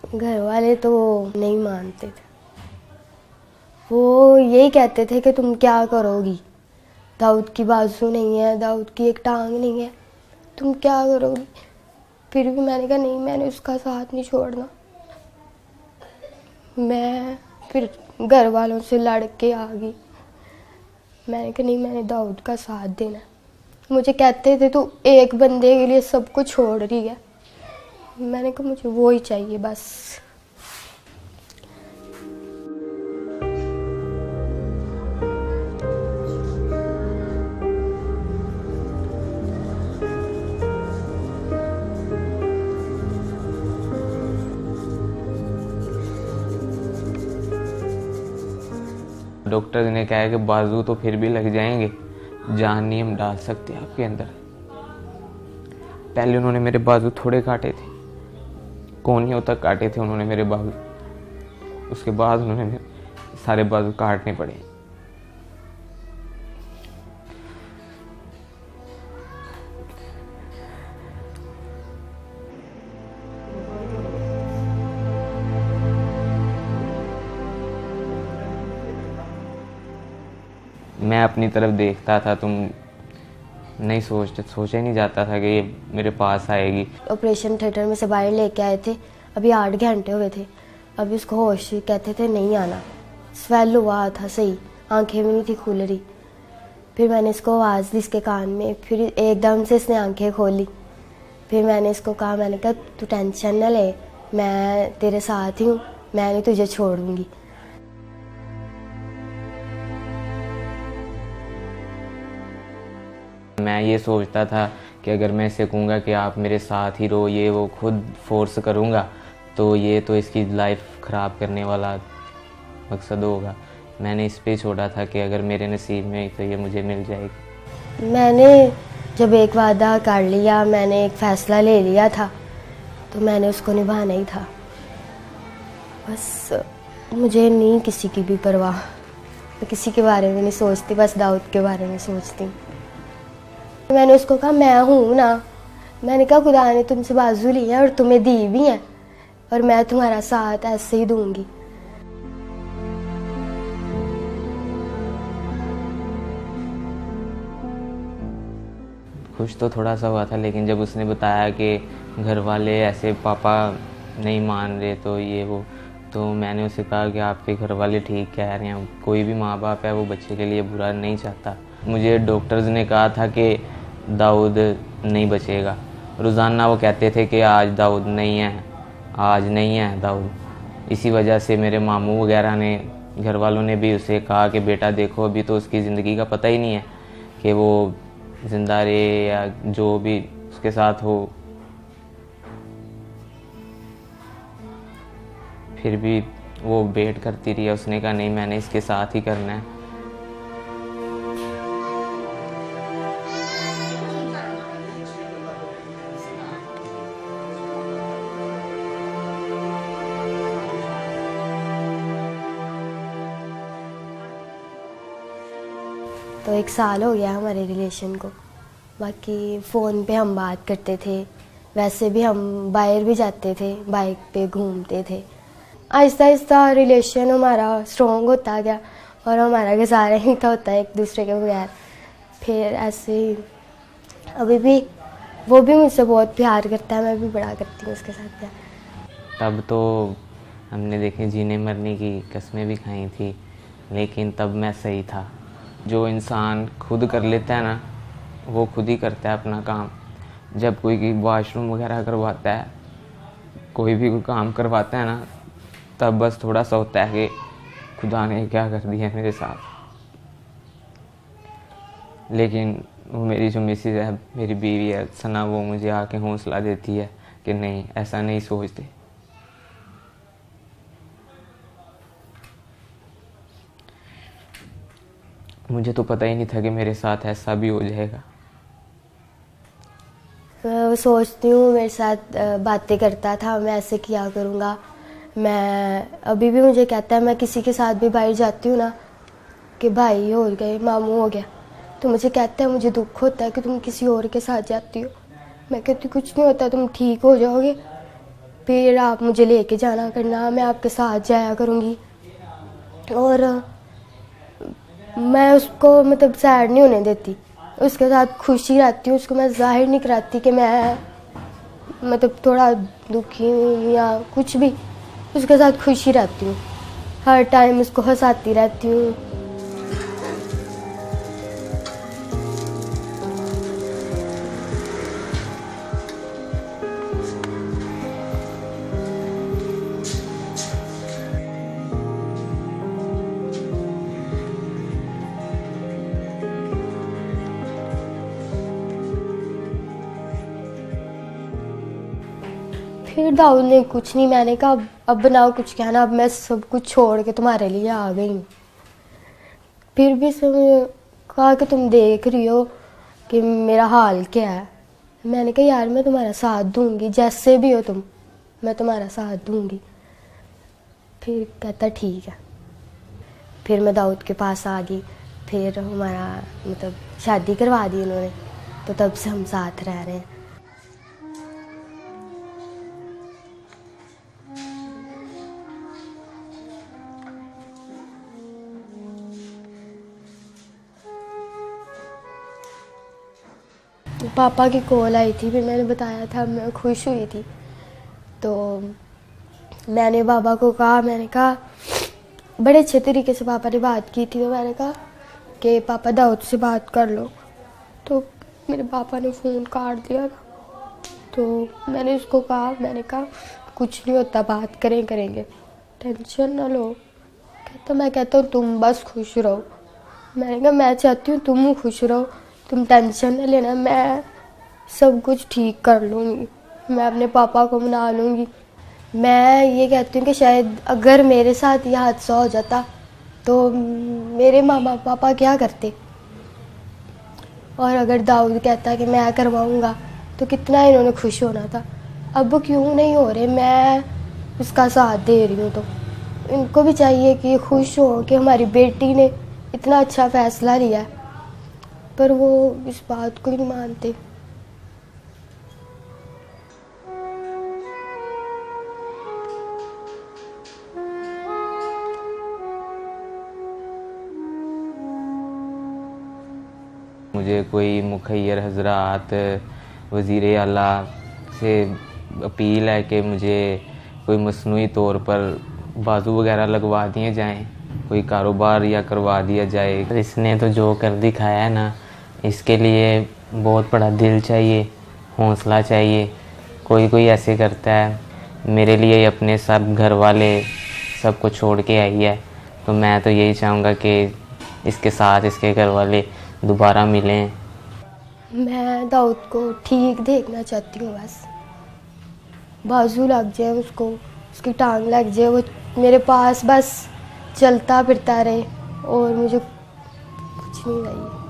घर वाले तो नहीं मानते थे। वो यही कहते थे कि तुम क्या करोगी, दाऊद की बाजू नहीं है, दाऊद की एक टांग नहीं है, तुम क्या करोगी। फिर भी मैंने कहा नहीं, मैंने उसका साथ नहीं छोड़ना। मैं फिर घर वालों से लड़ के आ गई। मैंने कहा नहीं, मैंने दाऊद का साथ देना है। मुझे कहते थे तू एक बंदे के लिए सब कुछ छोड़ रही है। मैंने कहा मुझे वो ही चाहिए बस। डॉक्टर ने कहा है कि बाजू तो फिर भी लग जाएंगे, जान नहीं हम डाल सकते आपके अंदर। पहले उन्होंने मेरे बाजू थोड़े काटे थे, कोहनियों तक काटे थे उन्होंने मेरे बाजू। उसके बाद उन्होंने मेरे सारे बाजू काटने पड़े। मैं अपनी तरफ देखता था, तुम नहीं सोचा ही नहीं जाता था कि ये मेरे पास आएगी। ऑपरेशन थिएटर में से बाहर लेके आए थे, अभी 8 घंटे हुए थे। अभी उसको होश, कहते थे नहीं आना। स्वेल हुआ था सही, आंखें भी नहीं थी खुल रही। फिर मैंने इसको आवाज़ दी इसके कान में, फिर एकदम से इसने आंखें खोली। फिर मैंने इसको कहा, मैंने कहा तू टेंशन न ले, मैं तेरे साथ ही हूँ, मैं नहीं तुझे छोड़ूंगी। मैं ये सोचता था कि अगर मैं इसे कहूँगा कि आप मेरे साथ ही रहो, ये वो खुद फोर्स करूँगा तो ये तो इसकी लाइफ ख़राब करने वाला मकसद होगा। मैंने इस पे छोड़ा था कि अगर मेरे नसीब में तो ये मुझे मिल जाएगी। मैंने जब एक वादा कर लिया, मैंने एक फ़ैसला ले लिया था, तो मैंने उसको निभाना ही था। बस मुझे नहीं किसी की भी परवाह, मैं किसी के बारे में नहीं सोचती, बस दाऊद के बारे में सोचती हूँ। मैंने उसको कहा मैं हूँ ना, मैंने कहा खुदा ने तुमसे बाजू ली है और तुम्हें दी भी है, और मैं तुम्हारा साथ ऐसे ही दूंगी। खुश तो थोड़ा सा हुआ था, लेकिन जब उसने बताया कि घर वाले ऐसे पापा नहीं मान रहे तो ये वो, तो मैंने उसे कहा कि आपके घर वाले ठीक कह रहे हैं, कोई भी माँ बाप है वो बच्चे के लिए बुरा नहीं चाहता। मुझे डॉक्टर्स ने कहा था कि दाऊद नहीं बचेगा। रोज़ाना वो कहते थे कि आज दाऊद नहीं है, आज नहीं है दाऊद। इसी वजह से मेरे मामू वगैरह ने, घर वालों ने भी उसे कहा कि बेटा देखो अभी तो उसकी ज़िंदगी का पता ही नहीं है कि वो ज़िंदा रहे या जो भी उसके साथ हो। फिर भी वो वेट करती रही। उसने कहा नहीं, मैंने इसके साथ ही करना है। तो 1 साल हो गया हमारे रिलेशन को। बाकी फ़ोन पे हम बात करते थे, वैसे भी हम बाहर भी जाते थे, बाइक पे घूमते थे। आहिस्ता आहिस्ता रिलेशन हमारा स्ट्रॉन्ग होता गया और हमारा गुजारा ही था होता है एक दूसरे के बगैर। फिर ऐसे ही अभी भी वो भी मुझसे बहुत प्यार करता है, मैं भी बड़ा करती हूँ उसके साथ प्यार। तब तो हमने देखे जीने मरने की कस्में भी खाई थी, लेकिन तब मैं सही था। जो इंसान खुद कर लेता है ना, वो खुद ही करता है अपना काम। जब कोई वॉशरूम वगैरह करवाता है, कोई भी कोई काम करवाता है ना, तब बस थोड़ा सा होता है कि खुदा ने क्या कर दिया मेरे साथ। लेकिन वो मेरी जो मिसेज है, मेरी बीवी है सना, वो मुझे आके हौसला देती है कि नहीं, ऐसा नहीं सोचते। मुझे तो पता ही नहीं था कि मेरे साथ ऐसा भी हो जाएगा। सोचती हूँ मेरे साथ बातें करता था, मैं ऐसे किया करूँगा। मैं अभी भी मुझे कहता है, मैं किसी के साथ भी बाहर जाती हूँ ना कि भाई हो गए, मामू हो गया, तो मुझे कहता है मुझे दुख होता है कि तुम किसी और के साथ जाती हो। मैं कहती कुछ नहीं होता, तुम ठीक हो जाओगे, फिर आप मुझे लेके जाना करना, मैं आपके साथ जाया करूँगी। और मैं उसको मतलब सैड नहीं होने देती, उसके साथ खुशी रहती हूँ। उसको मैं जाहिर नहीं कराती कि मैं मतलब थोड़ा दुखी हूँ या कुछ भी, उसके साथ खुशी रहती हूँ, हर टाइम उसको हंसाती रहती हूँ। फिर दाऊद ने कुछ नहीं, मैंने कहा अब ना कुछ कहना, अब मैं सब कुछ छोड़ के तुम्हारे लिए आ गई हूँ। फिर भी उसने कहा कि तुम देख रही हो कि मेरा हाल क्या है। मैंने कहा यार मैं तुम्हारा साथ दूंगी, जैसे भी हो तुम, मैं तुम्हारा साथ दूंगी। फिर कहता ठीक है। फिर मैं दाऊद के पास आ गई, फिर हमारा मतलब शादी करवा दी उन्होंने, तो तब से हम साथ रह रहे हैं। पापा की कॉल आई थी, फिर मैंने बताया था, मैं खुश हुई थी। तो मैंने पापा को कहा, मैंने कहा बड़े अच्छे तरीके से पापा ने बात की थी, तो मैंने कहा कि पापा दाऊद से बात कर लो। तो मेरे पापा ने फ़ोन काट दिया था। तो मैंने उसको कहा, मैंने कहा कुछ नहीं होता, बात करेंगे, टेंशन ना लो। कहता मैं कहता हूँ तुम बस खुश रहो। मैंने कहा मैं चाहती हूँ तुम खुश रहो, तुम टेंशन न लेना, मैं सब कुछ ठीक कर लूँगी, मैं अपने पापा को मना लूँगी। मैं ये कहती हूँ कि शायद अगर मेरे साथ यह हादसा हो जाता तो मेरे मामा पापा क्या करते, और अगर दाऊद कहता कि मैं करवाऊँगा तो कितना इन्होंने खुश होना था। अब वो क्यों नहीं हो रहे, मैं उसका साथ दे रही हूँ। तो इनको भी चाहिए कि खुश हो कि हमारी बेटी ने इतना अच्छा फ़ैसला लिया, पर वो इस बात को ही नहीं मानते। मुझे कोई मुखैर हजरात वज़ीर आला से अपील है कि मुझे कोई मसनूई तौर पर बाजू वगैरह लगवा दिए जाएं, कोई कारोबार या करवा दिया जाए। इसने तो जो कर दिखाया है ना, इसके लिए बहुत बड़ा दिल चाहिए, हौसला चाहिए। कोई कोई ऐसे करता है, मेरे लिए अपने सब घर वाले सब कुछ छोड़ के आई है, तो मैं तो यही चाहूँगा कि इसके साथ इसके घर वाले दोबारा मिलें। मैं दाऊद को ठीक देखना चाहती हूँ, बस बाजू लग जाए उसको, उसकी टांग लग जाए, वो मेरे पास बस चलता फिरता रहे, और मुझे कुछ नहीं चाहिए।